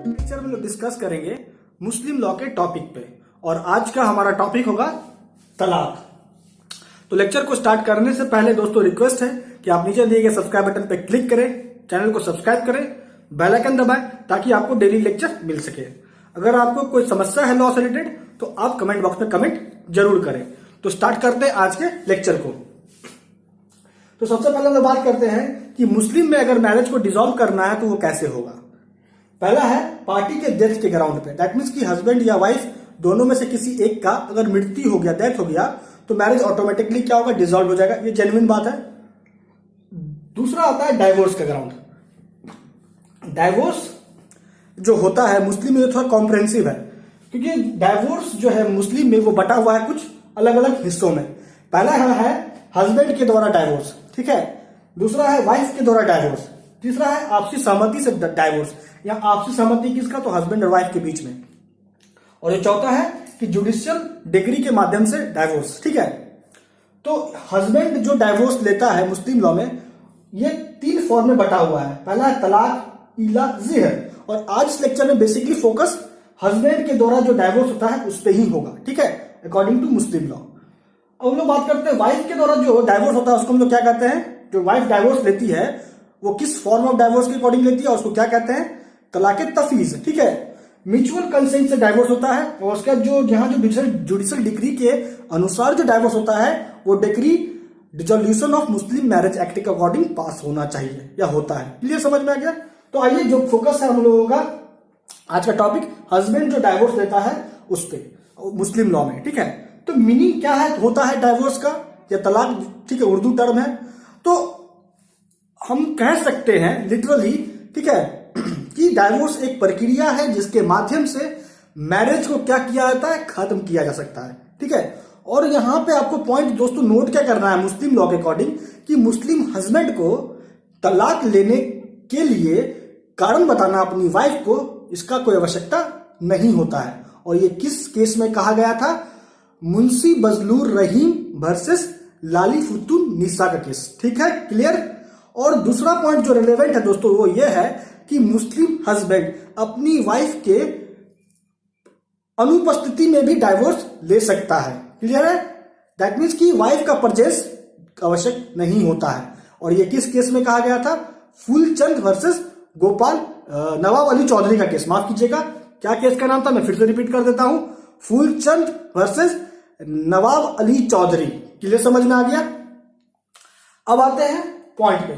Lecture में लोग discuss करेंगे मुस्लिम लॉ के टॉपिक पे, और आज का हमारा टॉपिक होगा तलाक। तो लेक्चर को स्टार्ट करने से पहले दोस्तों रिक्वेस्ट है कि आप नीचे दिए गए सब्सक्राइब बटन पे क्लिक करें, चैनल को सब्सक्राइब करें, बेल आइकन दबाएं ताकि आपको डेली लेक्चर मिल सके। अगर आपको कोई समस्या है लॉ से रिलेटेड तो आप कमेंट बॉक्स में कमेंट जरूर करें। तो स्टार्ट करते हैं आज के लेक्चर को। तो सबसे पहले हम लोग बात करते हैं कि मुस्लिम में अगर मैरिज को डिसॉल्व करना है तो वो कैसे होगा। पहला है पार्टी के डेथ के ग्राउंड पे, दैट मीन्स कि हस्बैंड या वाइफ दोनों में से किसी एक का अगर मृत्यु हो गया, डेथ हो गया, तो मैरिज ऑटोमेटिकली क्या होगा, डिसॉल्व हो जाएगा। ये जेन्युइन बात है। दूसरा आता है डाइवोर्स का ग्राउंड। डाइवोर्स जो होता है मुस्लिम में थोड़ा कॉम्प्रहेंसिव है, क्योंकि डाइवोर्स जो है मुस्लिम में वो बटा हुआ है कुछ अलग अलग हिस्सों में। पहला है हस्बैंड के द्वारा डाइवोर्स, ठीक है। दूसरा है वाइफ के द्वारा डाइवोर्स। तीसरा है आपसी सहमति से डाइवोर्स, या आपसी सहमति किसका, तो हस्बैंड और वाइफ के बीच में। और ये चौथा है कि जुडिशियल डिग्री के माध्यम से डाइवोर्स, ठीक है। तो हस्बैंड जो डाइवोर्स लेता है मुस्लिम लॉ में, ये 3 फॉर्म में बटा हुआ है। पहला है तलाक, इला, जिहर। और आज इस लेक्चर में बेसिकली फोकस हस्बैंड के द्वारा जो डाइवोर्स होता है उस पर ही होगा, ठीक है, अकॉर्डिंग टू मुस्लिम लॉ। अब हम लोग बात करते हैं वाइफ के द्वारा जो डाइवोर्स होता है उसको हम लोग क्या कहते हैं। जो वाइफ डाइवोर्स लेती है वो किस फॉर्म ऑफ डाइवोर्स के अकॉर्डिंग लेती है, और उसको क्या कहते हैं, तलाक तफीज, ठीक है। म्यूचुअल कंसेंट से डाइवोर्स होता है, और उसका जो यहाँ जो जुडिशियल डिग्री के अनुसार जो डाइवोर्स होता है वो degree dissolution of Muslim marriage act के अकॉर्डिंग पास होना चाहिए या होता है। क्लियर, समझ में आ गया। तो आइए जो फोकस है हम लोगों का आज का टॉपिक, हस्बैंड जो डाइवोर्स लेता है उस पर मुस्लिम लॉ में, ठीक है। तो मीनिंग क्या है, होता है डाइवोर्स का या तलाक, ठीक है, उर्दू टर्म है। तो हम कह सकते हैं लिटरली, ठीक है, कि डाइवोर्स एक प्रक्रिया है जिसके माध्यम से मैरिज को क्या किया जाता है, खत्म किया जा सकता है, ठीक है। और यहां पे आपको पॉइंट दोस्तों नोट क्या करना है मुस्लिम लॉ के अकॉर्डिंग, कि मुस्लिम हस्बैंड को तलाक लेने के लिए कारण बताना अपनी वाइफ को, इसका कोई आवश्यकता नहीं होता है। और ये किस केस में कहा गया था, मुंशी बजलूर रहीम वर्सेस लाली फुतून निसा का केस, ठीक है, क्लियर। और दूसरा पॉइंट जो रिलेवेंट है दोस्तों वो ये है कि मुस्लिम हस्बैंड अपनी वाइफ के अनुपस्थिति में भी डाइवोर्स ले सकता है, क्लियर है। दैट मीन्स कि वाइफ का परचेस आवश्यक नहीं होता है। और ये किस केस में कहा गया था, फूलचंद वर्सेस गोपाल नवाब अली चौधरी का केस, माफ कीजिएगा, क्या केस का नाम था, मैं फिर से रिपीट कर देता हूं, फूलचंद वर्सेस नवाब अली चौधरी। क्लियर, समझ में आ गया। अब आते हैं पॉइंट पे।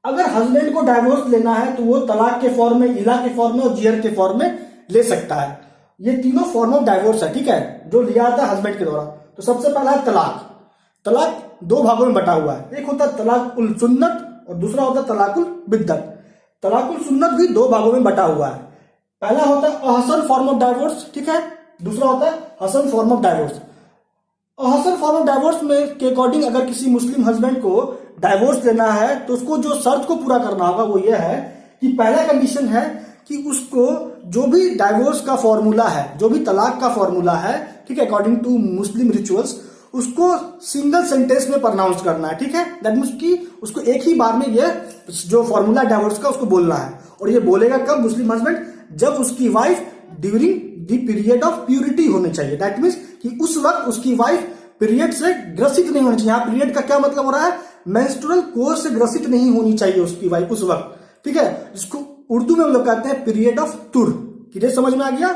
अगर हस्बैंड को डाइवोर्स लेना है तो वो तलाक के फॉर्म में, इला के फॉर्म में और जियर के फॉर्म में ले सकता है। ये तीनों फॉर्म ऑफ डाइवोर्स है, ठीक है, जो लिया जाता है हस्बैंड के द्वारा। तो सबसे पहला है तलाक। तलाक 2 भागों में बटा हुआ है, एक होता है तलाक उल सुन्नत और दूसरा होता है तलाकुल बिद्दत। तलाकुल सुन्नत भी 2 भागों में बटा हुआ है। पहला होता है अहसन फॉर्म ऑफ डाइवोर्स, ठीक है, दूसरा होता है हसन फॉर्म ऑफ डाइवोर्स। अहसन फॉर्म ऑफ डाइवोर्स में के अकॉर्डिंग अगर किसी मुस्लिम हस्बैंड को डाइवोर्स लेना है तो उसको जो शर्त को पूरा करना होगा वो ये है कि पहला कंडीशन है कि उसको जो भी डाइवोर्स का फॉर्मूला है, जो भी तलाक का फॉर्मूला है, ठीक है, अकॉर्डिंग टू मुस्लिम रिचुअल्स, उसको सिंगल सेंटेंस में प्रोनाउंस करना है, ठीक है। दैट मीन्स कि उसको एक ही बार में ये जो फॉर्मूला डाइवोर्स का उसको बोलना है। और ये बोलेगा कब मुस्लिम हस्बैंड, जब उसकी wife during the period of purity होने चाहिए। दैट मीन्स कि उस वक्त उसकी वाइफ पीरियड से ग्रसित नहीं होनी चाहिए। यहाँ पीरियड का क्या मतलब हो रहा है, मेंस्ट्रुअल कोर्स से ग्रसित नहीं होनी चाहिए उसकी वाइफ उस वक्त, ठीक है, जिसको उर्दू में हम लोग कहते हैं पीरियड ऑफ तुर। क्लियर, समझ में आ गया।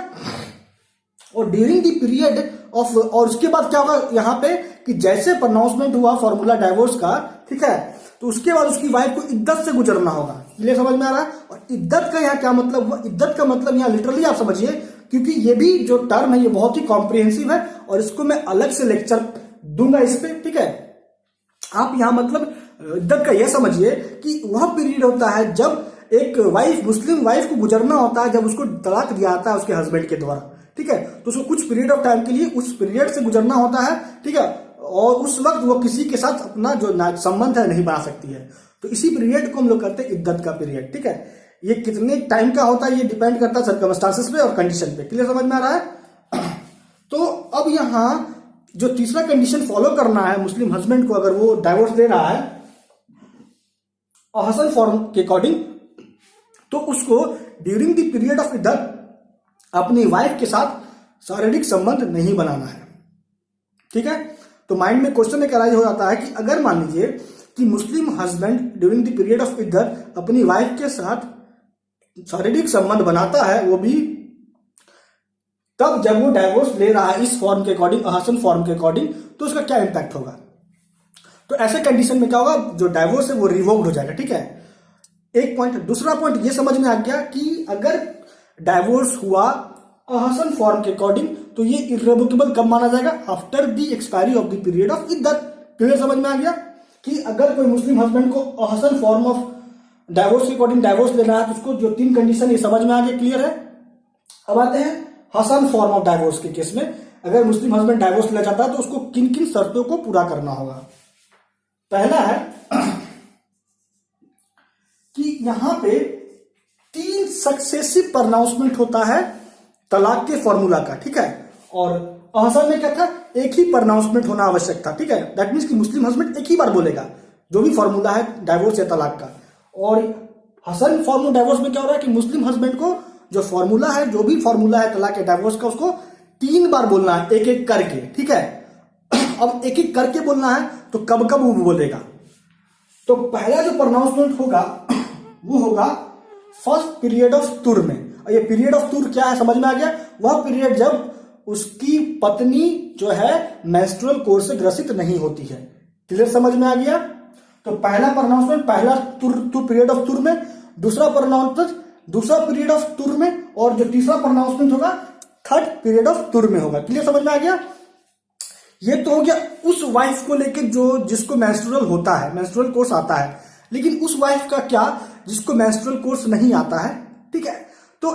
और ड्यूरिंग द पीरियड ऑफ, और उसके बाद क्या होगा यहाँ पे कि जैसे प्रोनाउंसमेंट हुआ फॉर्मूला डाइवोर्स का, ठीक है, तो उसके बाद उसकी वाइफ को इद्दत से गुजरना होगा। क्लियर, समझ में आ रहा है। और इद्दत का यहाँ क्या मतलब हुआ, इद्दत का मतलब यहाँ लिटरली आप समझिए, क्योंकि ये भी जो टर्म है ये बहुत ही कॉम्प्रिहेंसिव है और इसको मैं अलग से लेक्चर दूंगा इस पे, ठीक है। आप यहाँ मतलब इद्दत का यह समझिए कि वह पीरियड होता है जब एक वाइफ, मुस्लिम वाइफ को गुजरना होता है, जब उसको तलाक दिया जाता है उसके हस्बैंड के द्वारा, ठीक है, तो उसको कुछ पीरियड ऑफ टाइम के लिए उस पीरियड से गुजरना होता है, ठीक है। और उस वक्त वो किसी के साथ अपना जो संबंध है नहीं बना सकती है। तो इसी पीरियड को हम लोग कहते हैं इद्दत का पीरियड, ठीक है। ये कितने टाइम का होता है ये डिपेंड करता है सर्कमस्टांसेस पे और कंडीशन पे। क्लियर, समझ में आ रहा है। तो अब यहाँ जो तीसरा कंडीशन फॉलो करना है मुस्लिम हस्बैंड को अगर वो डाइवोर्स दे रहा है, हसन फॉर्म के अकॉर्डिंग, तो उसको ड्यूरिंग द पीरियड ऑफ इद्दत अपनी वाइफ के साथ शारीरिक संबंध नहीं बनाना है। ठीक है, तो माइंड में क्वेश्चन एक अराइज हो जाता है कि अगर मान लीजिए कि Muslim husband during the period of इद्दत अपनी वाइफ के साथ शारीरिक संबंध बनाता है, वो भी तब जब वो डाइवोर्स ले रहा है इस फॉर्म के अकॉर्डिंग, हसन फॉर्म के अकॉर्डिंग, तो उसका क्या इंपैक्ट होगा? तो ऐसे कंडीशन में क्या होगा, जो डाइवोर्स है वो रिवोक्ड हो जाएगा। ठीक है, एक पॉइंट। दूसरा पॉइंट ये समझ में आ गया कि अगर डाइवोर्स हुआ हसन फॉर्म के अकॉर्डिंग, तो ये इर्रेवोकेबल कब माना जाएगा? After the expiry of the period of इद्दत। क्लियर समझ में आ गया कि अगर कोई मुस्लिम हस्बैंड को हसन फॉर्म ऑफ डाइवोर्स के अकॉर्डिंग डाइवोर्स लेना है, तो उसको जो 3 कंडीशन ये समझ में आ गया। क्लियर है? अब आते हैं हसन फॉर्म ऑफ डाइवोर्स के केस में। अगर मुस्लिम हस्बैंड डाइवोर्स लेना चाहता है तो उसको किन किन शर्तों को पूरा करना होगा? पहला है कि यहां पे 3 सक्सेसिव प्रोनाउंसमेंट होता है तलाक के फॉर्मूला का। ठीक है, और हसन में क्या था, एक ही प्रोनाउंसमेंट होना आवश्यक था। ठीक है, दैट मीन्स कि मुस्लिम हस्बैंड एक ही बार बोलेगा जो भी फॉर्मूला है डाइवोर्स या तलाक का। और हसन फॉर्म ऑफ डाइवोर्स में क्या हो रहा है कि मुस्लिम हस्बैंड को जो फॉर्मूला है, जो भी फॉर्मूला है तलाक या डाइवोर्स का, उसको 3 बार बोलना है, एक एक करके। ठीक है, अब एक एक करके बोलना है तो कब कब वो बोलेगा? तो पहला जो प्रोनाउंसमेंट होगा वो होगा फर्स्ट पीरियड ऑफ तुर में। और ये पीरियड ऑफ तुर क्या है समझ में आ गया? वह पीरियड जब उसकी पत्नी जो है मेंस्ट्रुअल कोर्स से ग्रसित नहीं होती है। क्लियर समझ में आ गया? तो पहला प्रोनाउंसमेंट पहला तुर पीरियड ऑफ तुर में, दूसरा प्रोनाउंसमेंट दूसरा पीरियड ऑफ तुर में, और जो तीसरा प्रोनाउंसमेंट होगा थर्ड पीरियड ऑफ तुर में होगा। क्लियर समझ में आ गया? ये तो हो गया उस वाइफ को लेके जो जिसको मेंस्ट्रुअल होता है, मेंस्ट्रुअल कोर्स आता है। लेकिन उस वाइफ का क्या जिसको मेंस्ट्रुअल कोर्स नहीं आता है? ठीक है, तो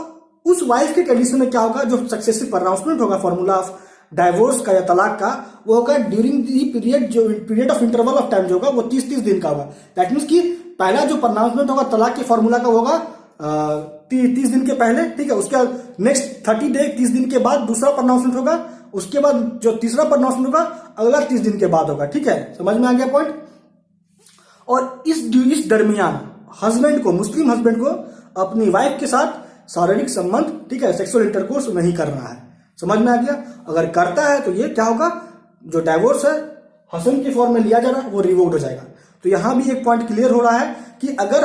उस वाइफ के कंडीशन में क्या होगा, जो सक्सेसिव प्रोनाउंसमेंट होगा फॉर्मूला ऑफ डाइवोर्स का या तलाक का, वो होगा ड्यूरिंग दी पीरियड, जो period of interval of time जो होगा वो 30 दिन का होगा। दैट मीन्स कि पहला जो प्रोनाउंसमेंट होगा तलाक के फॉर्मूला का होगा 30 दिन के पहले। ठीक है, उसके बाद नेक्स्ट 30 दिन के बाद दूसरा प्रोनाउंसमेंट होगा, उसके बाद जो तीसरा प्रोनाउंसमेंट होगा अगला 30 दिन के बाद होगा। ठीक है, समझ में आ गया पॉइंट? और इस दरमियान हस्बैंड को, मुस्लिम हस्बैंड को अपनी वाइफ के साथ शारीरिक संबंध, ठीक है, सेक्सुअल इंटरकोर्स नहीं करना है। समझ में आ गया? अगर करता है तो ये क्या होगा, जो डाइवोर्स है हसन के फॉर्म में लिया जा रहा है वो रिवोक्ड हो जाएगा। तो यहां भी एक पॉइंट क्लियर हो रहा है कि अगर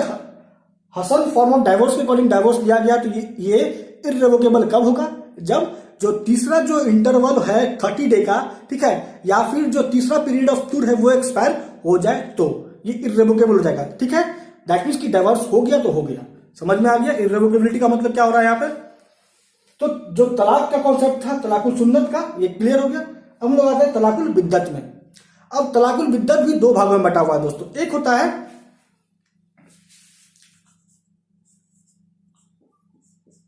हसन फॉर्म ऑफ डाइवोर्स के अकॉर्डिंग डाइवोर्स लिया गया तो ये इर्रेवोकेबल कब होगा? जब जो तीसरा जो इंटरवल है 30 डे का, ठीक है, या फिर जो तीसरा पीरियड ऑफ टूर है वो एक्सपायर हो जाए तो ये इर्रेवोकेबल हो जाएगा। ठीक है, दैट मीन्स कि डाइवोर्स हो गया तो हो गया। समझ में आ गया? इर्रेवोकेबिलिटी का मतलब क्या हो रहा है यहाँ पे? तो जो तलाक का कॉन्सेप्ट था तलाकुल सुन्नत का, ये क्लियर हो गया। अब हम लोग आते हैं तलाकुल बिद्दत में। अब तलाकुल बिद्दत भी 2 भागों में बटा हुआ है दोस्तों। एक होता है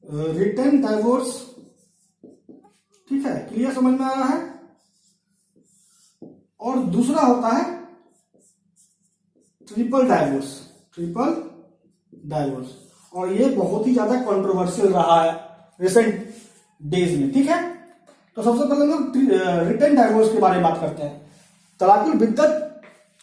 रिटन डाइवोर्स, ठीक है, क्लियर समझ में आ रहा है, और दूसरा होता है ट्रिपल डाइवोर्स। ट्रिपल डाइवोर्स, और ये बहुत ही ज्यादा कंट्रोवर्शियल रहा है रिसेंट डेज में। ठीक है, तो सबसे पहले हम लोग रिटन डाइवोर्स के बारे में बात करते हैं। तलाकुल बिद्दत,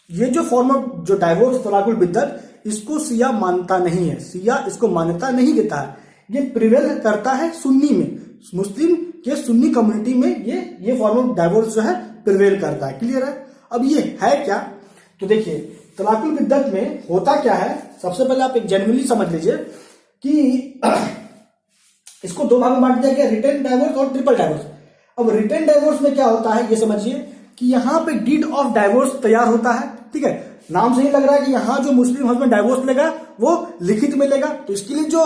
ये जो फॉर्म ऑफ जो डाइवोर्स तलाकुल बिद्दत, इसको शिया मानता नहीं है, शिया इसको मान्यता नहीं देता है। ये प्रिवेल करता है सुन्नी में, मुस्लिम के सुन्नी कम्युनिटी में ये फॉर्म ऑफ डाइवोर्स जो है प्रिवेल करता है। क्लियर है? अब ये है क्या? तो देखिए तलाकुल बिद्दत में होता क्या है, सबसे पहले आप एक जेन्युइनली समझ लीजिए कि इसको 2 भाग में बांट दिया गया, रिटन डाइवोर्स और ट्रिपल डाइवोर्स। अब रिटन डाइवोर्स में क्या होता है ये समझिए कि यहां पे डीड ऑफ डाइवोर्स तैयार होता है। ठीक है, नाम से ही लग रहा है कि यहां जो मुस्लिम हस्बैंड डाइवोर्स लेगा वो लिखित में लेगा। तो इसके लिए जो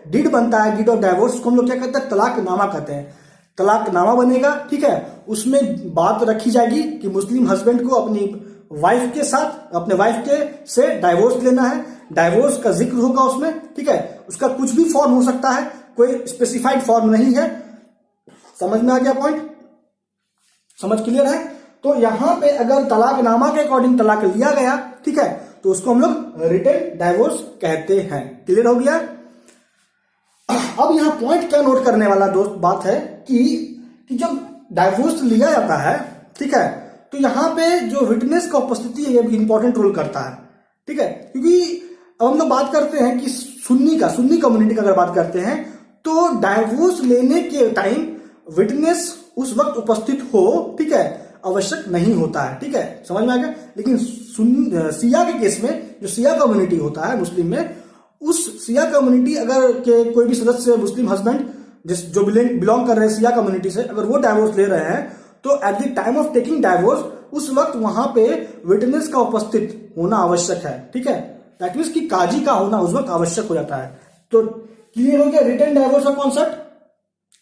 डीड बनता है, डीड ऑफ डाइवोर्स, उसको हम लोग क्या कहते हैं, तलाकनामा कहते हैं। तलाकनामा बनेगा, ठीक है, उसमें बात रखी जाएगी कि मुस्लिम हस्बैंड को अपनी वाइफ के साथ, अपने वाइफ के से डाइवोर्स लेना है। डाइवोर्स का जिक्र होगा उसमें। ठीक है, उसका कुछ भी फॉर्म हो सकता है, कोई स्पेसिफाइड फॉर्म नहीं है। समझ में आ गया पॉइंट? समझ क्लियर है? तो यहां पे अगर तलाकनामा के अकॉर्डिंग तलाक लिया गया, ठीक है, तो उसको हम लोग रिटन डाइवोर्स कहते हैं। क्लियर हो गया? अब यहां पॉइंट क्या नोट करने वाला दोस्त बात है कि जब डाइवोर्स लिया जाता है, ठीक है, तो यहां पे जो विटनेस का उपस्थिति है ये भी इंपॉर्टेंट रोल करता है। ठीक है, क्योंकि अब हम लोग बात करते हैं कि सुन्नी कम्युनिटी का अगर बात करते हैं तो डाइवोर्स लेने के टाइम विटनेस उस वक्त उपस्थित हो, ठीक है, आवश्यक नहीं होता है, ठीक है, समझ में आ गया। लेकिन सिया के केस में जो सिया कम्युनिटी होता है मुस्लिम में, उस सिया कम्युनिटी अगर के कोई भी सदस्य मुस्लिम हस्बैंड जो बिलोंग कर रहे हैं सिया कम्युनिटी से, अगर वो डाइवोर्स ले रहे हैं तो at the time of taking divorce उस वक्त वहां पे विटनेस का उपस्थित होना आवश्यक है, ठीक है। दैट मीन्स कि काजी का होना उस वक्त आवश्यक हो जाता है। तो क्लियर हो गया रिटन डाइवोर्स का कॉन्सेप्ट,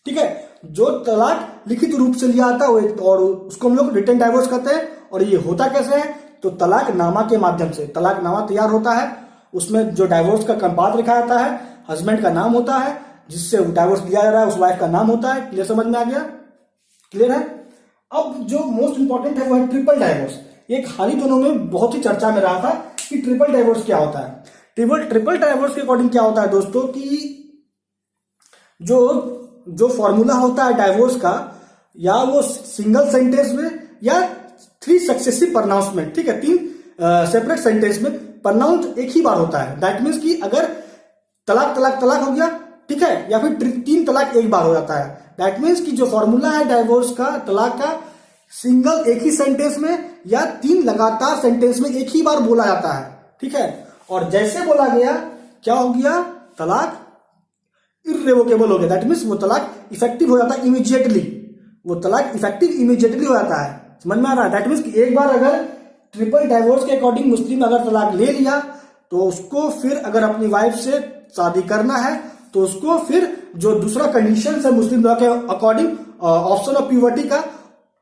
ठीक है। जो तलाक लिखित रूप से लिया आता है और उसको हम लोग रिटन डाइवोर्स कहते हैं। और ये होता कैसे है, तो तलाकनामा के माध्यम से तलाकनामा तैयार होता है, उसमें जो डाइवोर्स का कंपात लिखा जाता है, हस्बैंड का नाम होता है, जिससे डाइवोर्स दिया जा रहा है उस वाइफ का नाम होता है। क्लियर, समझ में आ गया, क्लियर है। अब जो मोस्ट इंपॉर्टेंट है वो है ट्रिपल डाइवोर्स। ये हाल ही दिनों में बहुत ही चर्चा में रहा था कि ट्रिपल डाइवोर्स क्या होता है। ट्रिपल डाइवोर्स के अकॉर्डिंग क्या होता है दोस्तों कि जो फॉर्मूला होता है डाइवोर्स का, या वो सिंगल सेंटेंस में या 3 सक्सेसिव प्रोनाउंसमेंट, ठीक है, 3 सेपरेट सेंटेंस में प्रोनाउंस एक ही बार होता है। दैट मीन्स कि अगर तलाक तलाक तलाक हो गया, ठीक है, या फिर 3 तलाक एक बार हो जाता है। दैट मीन्स कि जो फॉर्मूला है डाइवोर्स का, तलाक का, सिंगल एक ही सेंटेंस में या 3 लगातार सेंटेंस में एक ही बार बोला जाता है, ठीक है। और जैसे बोला गया क्या हो गया, तलाक इर्रेवोकेबल हो गया। दैट मीन्स वो तलाक इफेक्टिव हो जाता है इमीडिएटली, वो तलाक इफेक्टिव इमीडिएटली हो जाता है। समझ में आ रहा है। दैट मीन्स कि एक बार अगर ट्रिपल डाइवोर्स के अकॉर्डिंग मुस्लिम अगर तलाक ले लिया तो उसको फिर अगर अपनी वाइफ से शादी करना है तो उसको फिर जो दूसरा कंडीशन है मुस्लिम लॉ के अकॉर्डिंग ऑप्शन ऑफ प्यूबर्टी का,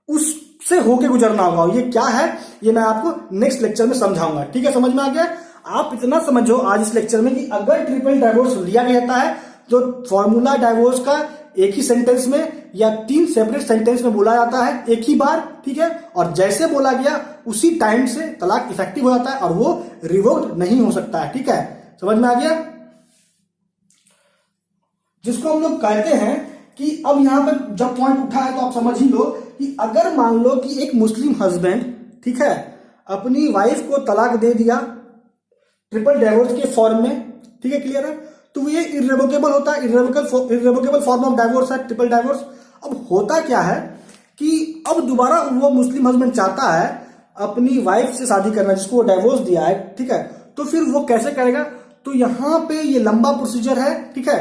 उससे होके गुजरना होगा। ये क्या है ये मैं आपको नेक्स्ट लेक्चर में समझाऊंगा, ठीक है, समझ में आ गया। आप इतना समझो आज इस लेक्चर में कि अगर ट्रिपल डाइवोर्स लिया जाता है तो फॉर्मूला डाइवोर्स का एक ही सेंटेंस में या 3 सेपरेट सेंटेंस में बोला जाता है एक ही बार, ठीक है, और जैसे बोला गया उसी टाइम से तलाक इफेक्टिव हो जाता है और वो रिवोक्ड नहीं हो सकता है, ठीक है, समझ में आ गया। जिसको हम लोग कहते हैं कि अब यहां पर जब पॉइंट उठा है तो आप समझ ही लो कि अगर मान लो कि एक मुस्लिम हस्बैंड, ठीक है, अपनी वाइफ को तलाक दे दिया ट्रिपल डाइवोर्स के फॉर्म में, ठीक है, क्लियर है, तो ये इर्रेवोकेबल होता है, इर्रेवोकेबल फॉर्म ऑफ डाइवोर्स है ट्रिपल डाइवोर्स। अब होता क्या है कि अब दोबारा वो मुस्लिम हस्बैंड चाहता है अपनी वाइफ से शादी करना जिसको वो डाइवोर्स दिया है, ठीक है, तो फिर वो कैसे करेगा, तो यहां पे ये लंबा प्रोसीजर है, ठीक है,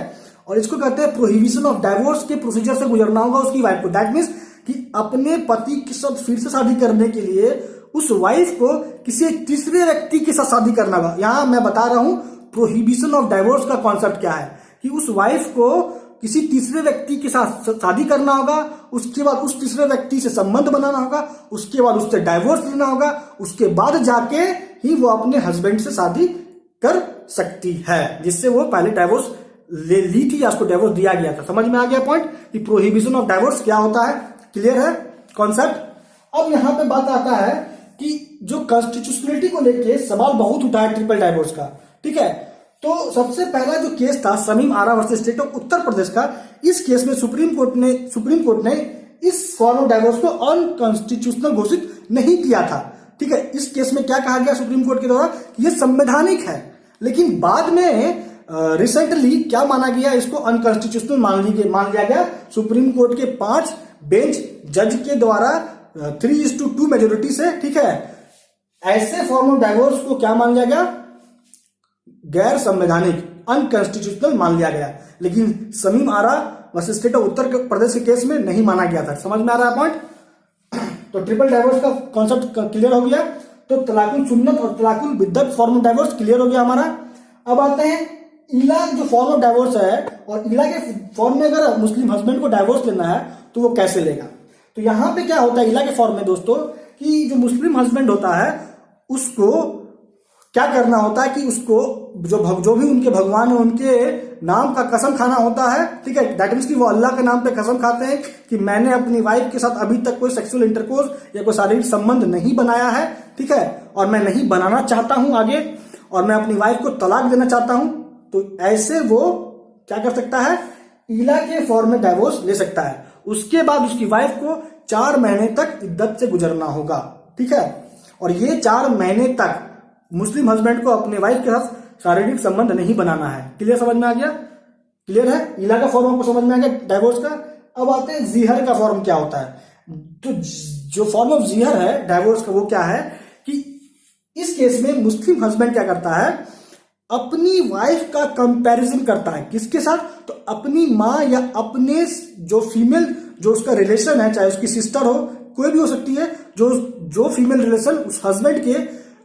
और इसको कहते हैं प्रोहिबिशन ऑफ डाइवोर्स के प्रोसीजर से गुजरना होगा उसकी वाइफ को। दैट मीन्स कि अपने पति के साथ फिर से शादी करने के लिए उस वाइफ को किसी तीसरे व्यक्ति के साथ शादी करना होगा। यहां मैं बता रहा हूं प्रोहिबिशन ऑफ डाइवोर्स का कॉन्सेप्ट क्या है कि उस वाइफ को किसी तीसरे व्यक्ति के साथ शादी करना होगा, उसके बाद उस तीसरे व्यक्ति से संबंध बनाना होगा, उसके बाद उससे डाइवोर्स लेना होगा, उसके बाद जाके ही वो अपने हस्बैंड से शादी कर सकती है जिससे वो पहले डाइवोर्स ले ली थी या उसको डाइवोर्स दिया गया था। समझ में आ गया पॉइंट कि प्रोहिबिशन ऑफ डाइवोर्स क्या होता है, क्लियर है कॉन्सेप्ट। अब यहां पे बात आता है कि जो कॉन्स्टिट्यूशनलिटी को लेके सवाल बहुत उठा है ट्रिपल डाइवोर्स का, ठीक है। तो सबसे पहला जो केस था शमीम आरा versus state of Uttar Pradesh का, इस केस में सुप्रीम कोर्ट ने इस फॉर्म ऑफ डाइवोर्स को अनकॉन्स्टिट्यूशनल घोषित नहीं किया था, ठीक है। इस केस में क्या कहा गया सुप्रीम कोर्ट के द्वारा, ये संवैधानिक है, लेकिन बाद में रिसेंटली क्या माना गया, इसको अनकॉन्स्टिट्यूशनल मान लिया गया सुप्रीम कोर्ट के 5 बेंच जज के द्वारा 3:2 मेजोरिटी से, ठीक है। ऐसे फॉर्म ऑफ डाइवोर्स को क्या मान लिया गया, गैर संवैधानिक, अनकॉन्स्टिट्यूशनल मान लिया गया, लेकिन शमीम आरा versus state of Uttar Pradesh के केस में नहीं माना गया था। समझ में आ रहा है पॉइंट। तो ट्रिपल डाइवोर्स का कॉन्सेप्ट क्लियर हो गया। तो तलाकुल सुन्नत और तलाकुल बिद्दत फॉर्म ऑफ डाइवोर्स क्लियर हो गया हमारा। अब आते हैं इला जो फॉर्म ऑफ डाइवोर्स है, और इला के फॉर्म में अगर मुस्लिम हस्बैंड को डाइवोर्स लेना है तो वो कैसे लेगा। तो यहां पे क्या होता है इला के फॉर्म में दोस्तों कि जो मुस्लिम हस्बैंड होता है उसको क्या करना होता है कि उसको जो भी उनके भगवान है उनके नाम का कसम खाना होता है, ठीक है। दैट मीन्स कि वो अल्लाह के नाम पे कसम खाते हैं कि मैंने अपनी वाइफ के साथ अभी तक कोई सेक्सुअल इंटरकोर्स या कोई शारीरिक संबंध नहीं बनाया है, ठीक है, और मैं नहीं बनाना चाहता हूं आगे, और मैं अपनी वाइफ को तलाक देना चाहता हूं। तो ऐसे वो क्या कर सकता है, इला के फॉर्म में डाइवोर्स ले सकता है। उसके बाद उसकी वाइफ को 4 महीने तक इद्दत से गुजरना होगा, ठीक है। और ये 4 महीने तक मुस्लिम हस्बैंड को अपने वाइफ के साथ शारीरिक संबंध नहीं बनाना है। क्लियर, समझ में आ गया? क्लियर है? इला का फॉर्म आपको समझ में आ गया डाइवोर्स का। अब आते हैं जीहर का फॉर्म क्या होता है। तो जो फॉर्म ऑफ जीहर है डाइवोर्स का वो क्या है कि इस केस में मुस्लिम हस्बैंड क्या करता है, अपनी वाइफ का कंपैरिजन करता है। किसके साथ? तो अपनी माँ या अपने जो फीमेल जो उसका रिलेशन है, चाहे उसकी सिस्टर हो, कोई भी हो सकती है, जो फीमेल रिलेशन उस हस्बैंड के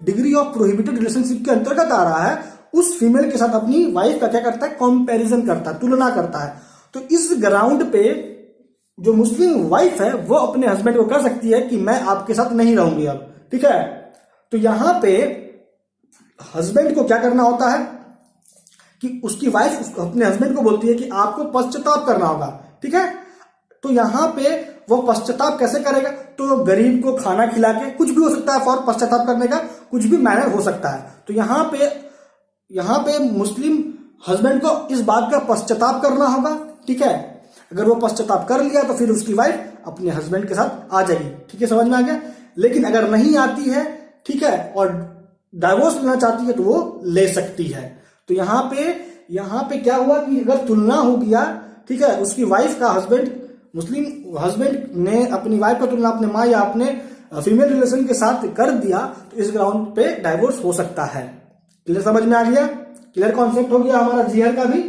डिग्री ऑफ प्रोहिबिटेड रिलेशनशिप के अंतर्गत आ रहा है, उस फीमेल के साथ अपनी वाइफ का क्या करता है, कंपैरिजन करता है, तुलना करता है। तो इस ग्राउंड पे जो मुस्लिम वाइफ है वो अपने हस्बैंड को कह सकती है कि मैं आपके साथ नहीं रहूंगी अब, ठीक है। तो यहां पे हस्बैंड को क्या करना होता है कि उसकी वाइफ अपने हस्बैंड को बोलती है कि आपको पश्चाताप करना होगा, ठीक है। तो यहां पे वो पश्चाताप कैसे करेगा? तो गरीब को खाना खिला के, कुछ भी हो सकता है फॉर पश्चाताप करने का, कुछ भी मैनर हो सकता है। तो यहां पे मुस्लिम हस्बैंड को इस बात का पश्चाताप करना होगा, ठीक है। अगर वो पश्चाताप कर लिया तो फिर उसकी वाइफ अपने हस्बैंड के साथ आ जाएगी, ठीक है, समझ में आ गया। लेकिन अगर नहीं आती है, ठीक है, और डाइवोर्स लेना चाहती है तो वो ले सकती है। तो यहां पे क्या हुआ कि अगर तुलना हो गया, ठीक है, उसकी वाइफ का मुस्लिम हस्बैंड ने अपनी वाइफ का तुलना अपने माँ या अपने फीमेल रिलेशन के साथ कर दिया, तो इस ग्राउंड पे डाइवोर्स हो सकता है। क्लियर, समझ में आ गया? क्लियर कॉन्सेप्ट हो गया हमारा जीहर का भी।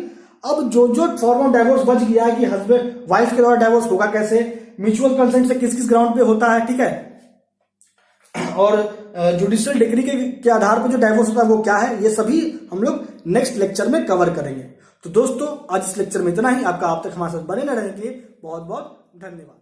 अब जो फॉर्म ऑफ डाइवोर्स बच गया कि हस्बैंड वाइफ के द्वारा डाइवोर्स होगा कैसे, म्यूचुअल कंसेंट से किस किस ग्राउंड पे होता है, ठीक है, और जुडिशियल डिक्री के आधार पर जो डाइवोर्स होता है वो क्या है, ये सभी हम लोग नेक्स्ट लेक्चर में कवर करेंगे। तो दोस्तों आज इस लेक्चर में इतना ही। आपका आप तक हमारे साथ बने रहने के लिए बहुत बहुत धन्यवाद।